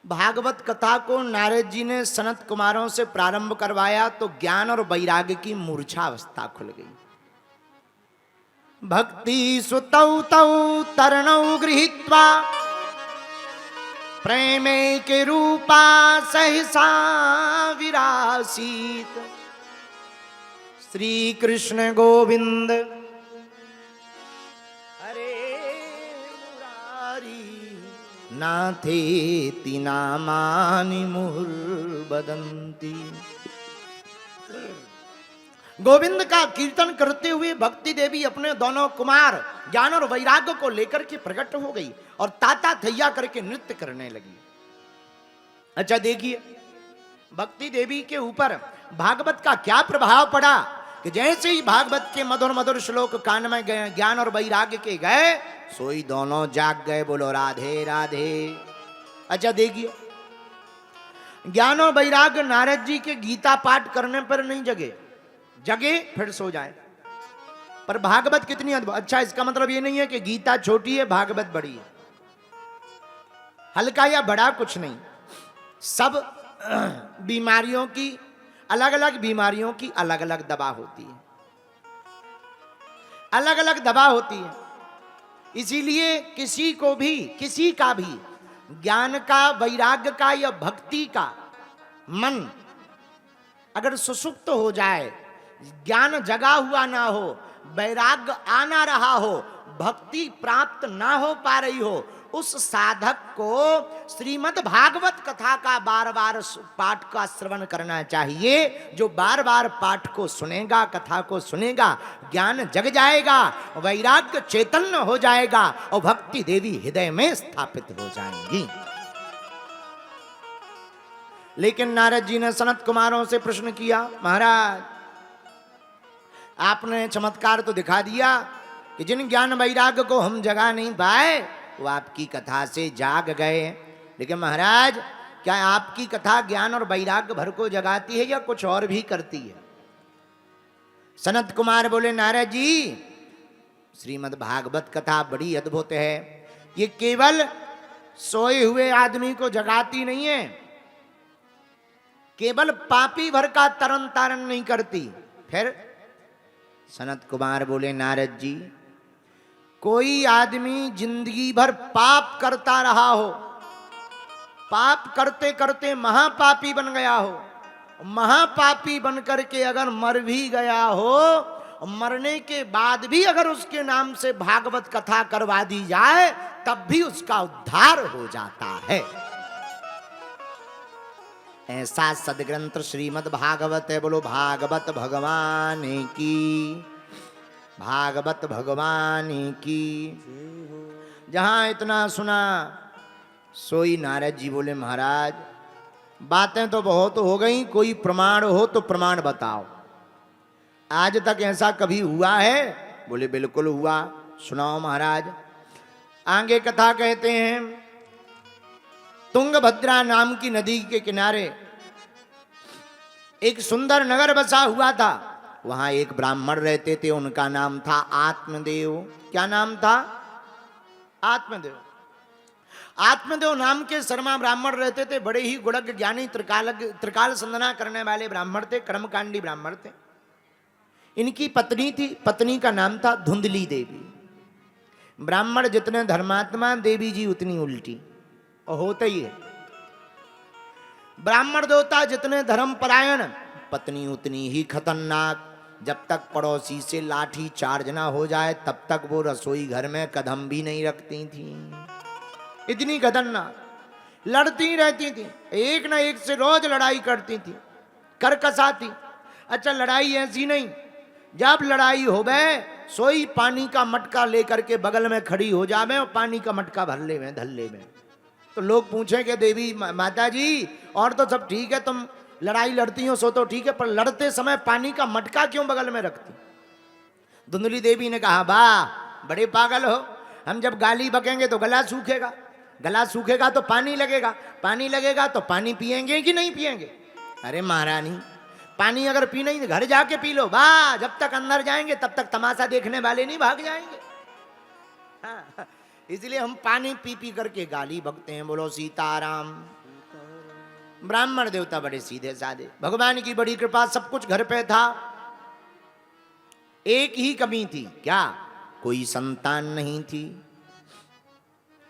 भागवत कथा को नारद जी ने सनत कुमारों से प्रारंभ करवाया तो ज्ञान और वैराग्य की मूर्छा अवस्था खुल गई। भक्ति सुतौ तौ तरणौ गृहीत्वा प्रेमे के रूपा सहसा विरासीत। श्री कृष्ण गोविंद हरे मुरारी नाथेति नामानि मुहुर्वदन्ति। गोविंद का कीर्तन करते हुए भक्ति देवी अपने दोनों कुमार ज्ञान और वैराग्य को लेकर के प्रकट हो गई और ताता थैया करके नृत्य करने लगी। अच्छा देखिए, भक्ति देवी के ऊपर भागवत का क्या प्रभाव पड़ा कि जैसे ही भागवत के मधुर मधुर श्लोक कान में गए, ज्ञान और वैराग्य के गए, सोई दोनों जाग गए। बोलो राधे राधे। अच्छा देखिए, ज्ञान और वैराग्य नारद जी के गीता पाठ करने पर नहीं जगे, जगे फिर सो जाए। पर भागवत कितनी अद्भुत। अच्छा, इसका मतलब ये नहीं है कि गीता छोटी है भागवत बड़ी है। हल्का या बड़ा कुछ नहीं, सब बीमारियों की अलग अलग बीमारियों की अलग अलग दवा होती है, अलग अलग दवा होती है। इसीलिए किसी को भी, किसी का भी ज्ञान का, वैराग्य का या भक्ति का मन अगर सुसुप्त हो जाए, ज्ञान जगा हुआ ना हो, वैराग्य आ ना रहा हो, भक्ति प्राप्त ना हो पा रही हो, उस साधक को श्रीमद् भागवत कथा का बार बार पाठ का श्रवण करना चाहिए। जो बार बार पाठ को सुनेगा, कथा को सुनेगा, ज्ञान जग जाएगा, वैराग्य चैतन्य हो जाएगा और भक्ति देवी हृदय में स्थापित हो जाएंगी। लेकिन नारद जी ने सनत कुमारों से प्रश्न किया, महाराज आपने चमत्कार तो दिखा दिया कि जिन ज्ञान वैराग्य को हम जगा नहीं पाए वो आपकी कथा से जाग गए, लेकिन महाराज क्या आपकी कथा ज्ञान और वैराग्य भर को जगाती है या कुछ और भी करती है? सनत कुमार बोले, नारद जी श्रीमद् भागवत कथा बड़ी अद्भुत है। ये केवल सोए हुए आदमी को जगाती नहीं है, केवल पापी भर का तरन तारण नहीं करती। फिर सनत कुमार बोले, नारद जी कोई आदमी जिंदगी भर पाप करता रहा हो, पाप करते करते महापापी बन गया हो, महापापी बन करके अगर मर भी गया हो, मरने के बाद भी अगर उसके नाम से भागवत कथा करवा दी जाए तब भी उसका उद्धार हो जाता है। ऐसा सदग्रंथ श्रीमद् भागवत है। बोलो भागवत भगवान की, भागवत भगवान की। जहां इतना सुना सोई नारद जी बोले, महाराज बातें तो बहुत हो गई, कोई प्रमाण हो तो प्रमाण बताओ। आज तक ऐसा कभी हुआ है? बोले बिल्कुल हुआ। सुनाओ महाराज। आगे कथा कहते हैं, तुंगभद्रा नाम की नदी के किनारे एक सुंदर नगर बसा हुआ था। वहां एक ब्राह्मण रहते थे, उनका नाम था आत्मदेव। क्या नाम था? आत्मदेव। आत्मदेव नाम के शर्मा ब्राह्मण रहते थे, बड़े ही गुणज्ञ ज्ञानी त्रिकाल संधना करने वाले ब्राह्मण थे, कर्मकांडी ब्राह्मण थे। इनकी पत्नी थी, पत्नी का नाम था धुंधली देवी। ब्राह्मण जितने धर्मात्मा, देवी जी उतनी उल्टी, और होता ही है। ब्राह्मण देवता जितने धर्मपरायण, पत्नी उतनी ही खतरनाक। जब तक पड़ोसी से लाठी चार्ज ना हो जाए तब तक वो रसोई घर में कदम भी नहीं रखती थी। इतनी खतरनाक, लड़ती रहती थी, एक ना एक से रोज लड़ाई करती थी, करकसाती। अच्छा लड़ाई ऐसी नहीं, जब लड़ाई हो गए सोई पानी का मटका लेकर के बगल में खड़ी हो जावे और पानी का मटका भर ले में धल्ले में। तो लोग पूछेंगे, देवी माता जी और तो सब ठीक है, तुम लड़ाई लड़ती हो सो तो ठीक है, पर लड़ते समय पानी का मटका क्यों बगल में रखती? धुंधली देवी ने कहा, वाह बड़े पागल हो, हम जब गाली बकेंगे तो गला सूखेगा, गला सूखेगा तो पानी लगेगा, पानी लगेगा तो पानी पिएंगे कि नहीं पिएंगे? अरे महारानी, पानी अगर पीना ही घर जाके पी लो, वाह, जब तक अंदर जाएंगे तब तक तमाशा देखने वाले नहीं भाग जाएंगे। हाँ, इसलिए हम पानी पी पी करके गाली बकते हैं। बोलो सीताराम। ब्राह्मण देवता बड़े सीधे साधे, भगवान की बड़ी कृपा, सब कुछ घर पे था। एक ही कमी थी, क्या? कोई संतान नहीं थी।